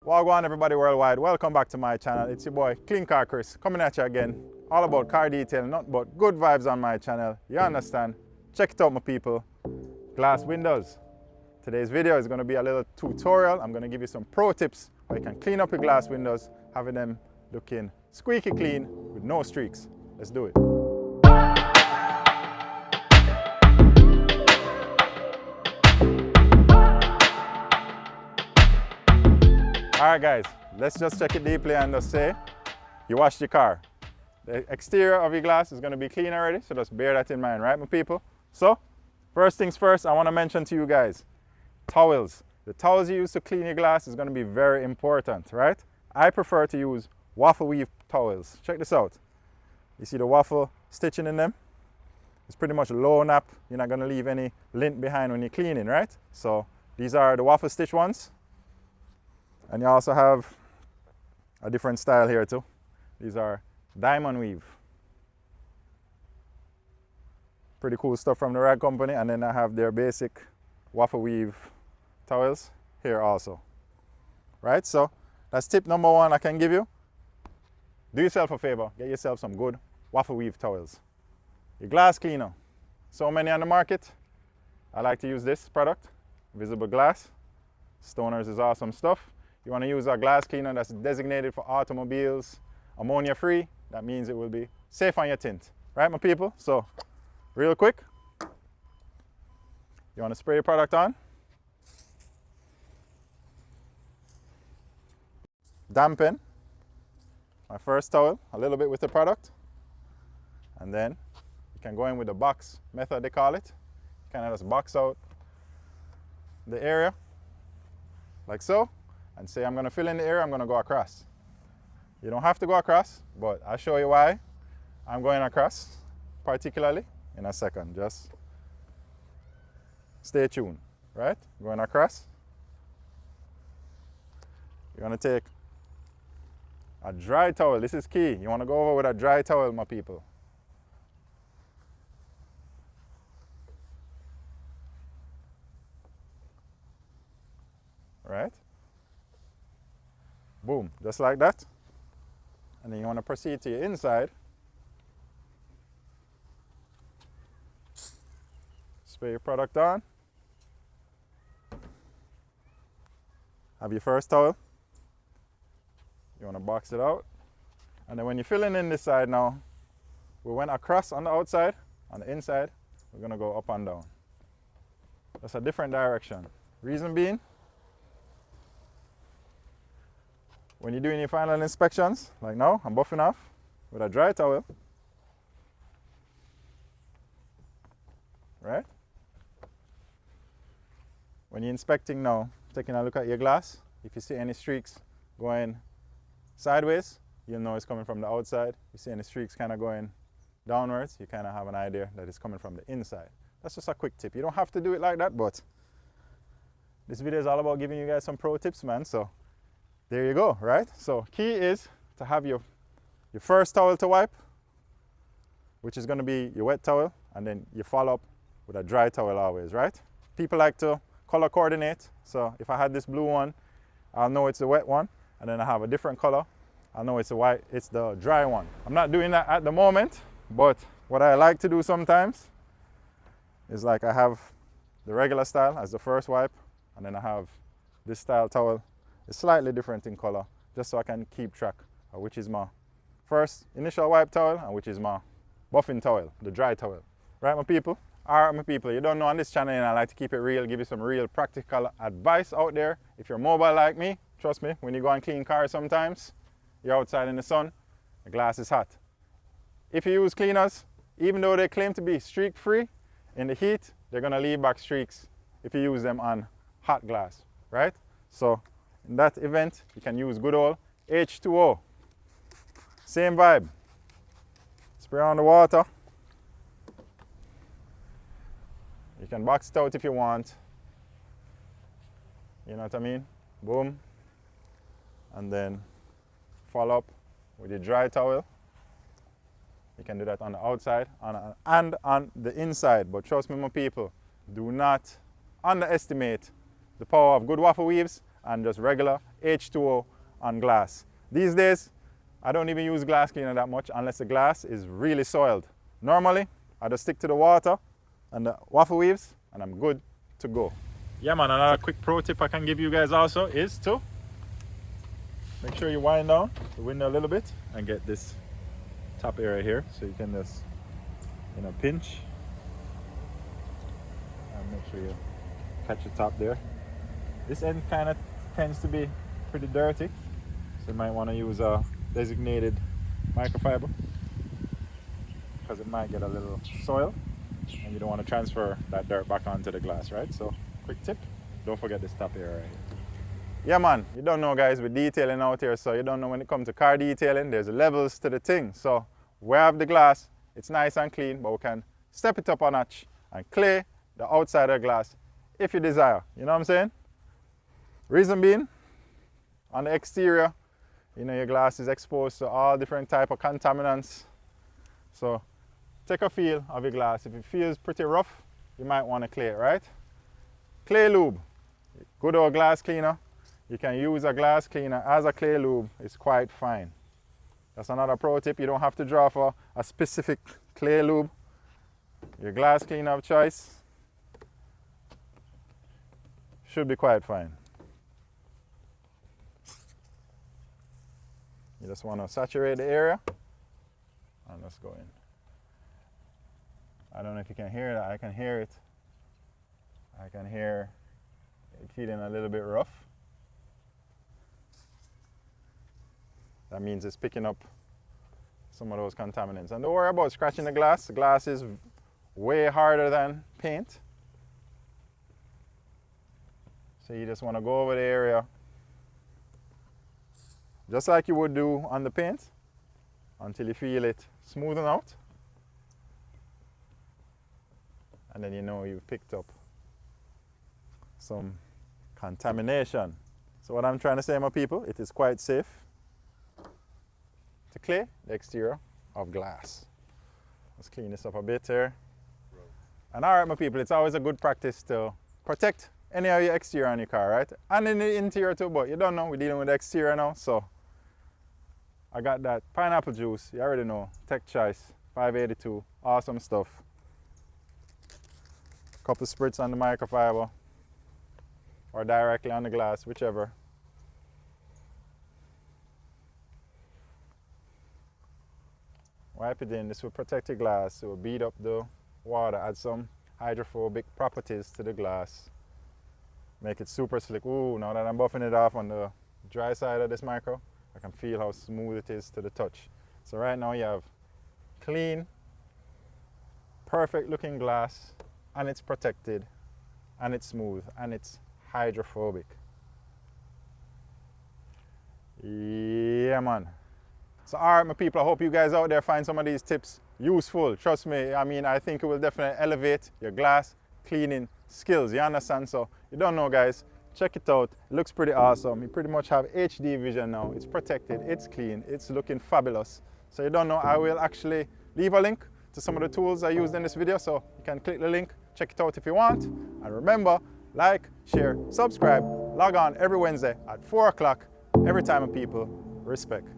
Wagwan everybody worldwide, welcome back to my channel. It's your boy Clean Car Chris coming at you again. All about car detailing, nothing but good vibes on my channel. You understand? Check it out my people. Glass windows. Today's video is going to be a little tutorial. I'm going to give you some pro tips how you can clean up your glass windows, having them looking squeaky clean with no streaks. Let's do it. Alright guys, let's just check it deeply and just say you washed your car. The exterior of your glass is going to be clean already, so just bear that in mind, right my people? So, first things first, I want to mention to you guys, towels. The towels you use to clean your glass is going to be very important, right? I prefer to use waffle weave towels. Check this out. You see the waffle stitching in them? It's pretty much low nap. You're not going to leave any lint behind when you're cleaning, right? So, these are the waffle stitch ones. And you also have a different style here too. These are diamond weave. Pretty cool stuff from the rag company. And then I have their basic waffle weave towels here also. Right, so that's tip number one I can give you. Do yourself a favor, get yourself some good waffle weave towels. Your glass cleaner, so many on the market. I like to use this product, Visible Glass. Stoners is awesome stuff. You want to use a glass cleaner that's designated for automobiles, ammonia free. That means it will be safe on your tint. Right, my people? So, real quick, you want to spray your product on. Dampen my first towel a little bit with the product. And then you can go in with the box method, they call it. Kind of just box out the area like so. And say I'm going to fill in the area, I'm going to go across. You don't have to go across, but I'll show you why I'm going across, particularly in a second. Just stay tuned, right? Going across. You're going to take a dry towel. This is key. You want to go over with a dry towel, my people. Right? Boom, just like that. And then you want to proceed to your inside. Spray your product on. Have your first towel. You want to box it out. And then when you're filling in this side now, we went across on the outside, on the inside, we're going to go up and down. That's a different direction. Reason being, when you're doing your final inspections, like now, I'm buffing off with a dry towel, right? When you're inspecting now, taking a look at your glass, if you see any streaks going sideways, you'll know it's coming from the outside. If you see any streaks kind of going downwards, you kind of have an idea that it's coming from the inside. That's just a quick tip. You don't have to do it like that, but this video is all about giving you guys some pro tips, man. So there you go, right? So key is to have your first towel to wipe, which is going to be your wet towel, and then you follow up with a dry towel always, right? People like to color coordinate. So if I had this blue one, I'll know it's the wet one, and then I have a different color, I'll know it's the dry one. I'm not doing that at the moment, but what I like to do sometimes is like I have the regular style as the first wipe, and then I have this style towel. It's slightly different in color, just so I can keep track of which is my first initial wipe towel and which is my buffing towel, the dry towel. Right, my people? All right, my people, you don't know on this channel, and I like to keep it real, give you some real practical advice out there. If you're mobile like me, trust me, when you go and clean cars sometimes, you're outside in the sun, the glass is hot. If you use cleaners, even though they claim to be streak-free, in the heat, they're going to leave back streaks if you use them on hot glass, right? So in that event, you can use good old H2O. Same vibe. Spray on the water. You can box it out if you want. You know what I mean? Boom. And then follow up with your dry towel. You can do that on the outside and on the inside. But trust me, my people, do not underestimate the power of good waffle weaves and just regular H2O on glass. These days, I don't even use glass cleaner that much unless the glass is really soiled. Normally, I just stick to the water and the waffle weaves and I'm good to go. Yeah man, another quick pro tip I can give you guys also is to make sure you wind down the window a little bit and get this top area here, so you can just, you know, pinch and make sure you catch the top there. This end kind of tends to be pretty dirty, so you might want to use a designated microfiber because it might get a little soil and you don't want to transfer that dirt back onto the glass, right? So quick tip, don't forget this top area right here. Yeah man, you don't know guys, we're detailing out here, so you don't know when it comes to car detailing, there's levels to the thing. So we have the glass, it's nice and clean, but we can step it up a notch and clear the outside of the glass if you desire, you know what I'm saying? Reason being, on the exterior, you know, your glass is exposed to all different type of contaminants. So take a feel of your glass. If it feels pretty rough, you might want to clear it, right? Clay lube, good old glass cleaner. You can use a glass cleaner as a clay lube. It's quite fine. That's another pro tip. You don't have to draw for a specific clay lube. Your glass cleaner of choice should be quite fine. You just want to saturate the area and let's go in. I don't know if you can hear that. I can hear it. I can hear it feeling a little bit rough. That means it's picking up some of those contaminants. And don't worry about scratching the glass. The glass is way harder than paint. So you just want to go over the area just like you would do on the paint until you feel it smoothing out. And then you know you've picked up some contamination. So what I'm trying to say, my people, it is quite safe to clear the exterior of glass. Let's clean this up a bit here. And all right, my people, it's always a good practice to protect any of your exterior on your car, right? And in the interior too, but you don't know, we're dealing with the exterior now, so I got that pineapple juice, you already know, Tech Choice, 582, awesome stuff. Couple spritz on the microfiber or directly on the glass, whichever. Wipe it in. This will protect your glass. It will beat up the water, add some hydrophobic properties to the glass, make it super slick. Ooh, now that I'm buffing it off on the dry side of this micro, I can feel how smooth it is to the touch. So right now you have clean, perfect looking glass, and it's protected, and it's smooth, and it's hydrophobic. Yeah man. So alright my people, I hope you guys out there find some of these tips useful. Trust me, I mean, I think it will definitely elevate your glass cleaning skills, you understand? So you don't know guys, check it out. It looks pretty awesome. You pretty much have HD vision now. It's protected, it's clean, it's looking fabulous. So you don't know, I will actually leave a link to some of the tools I used in this video, so you can click the link, check it out if you want. And remember, like, share, subscribe, log on every Wednesday at 4 o'clock. Every time, people, respect.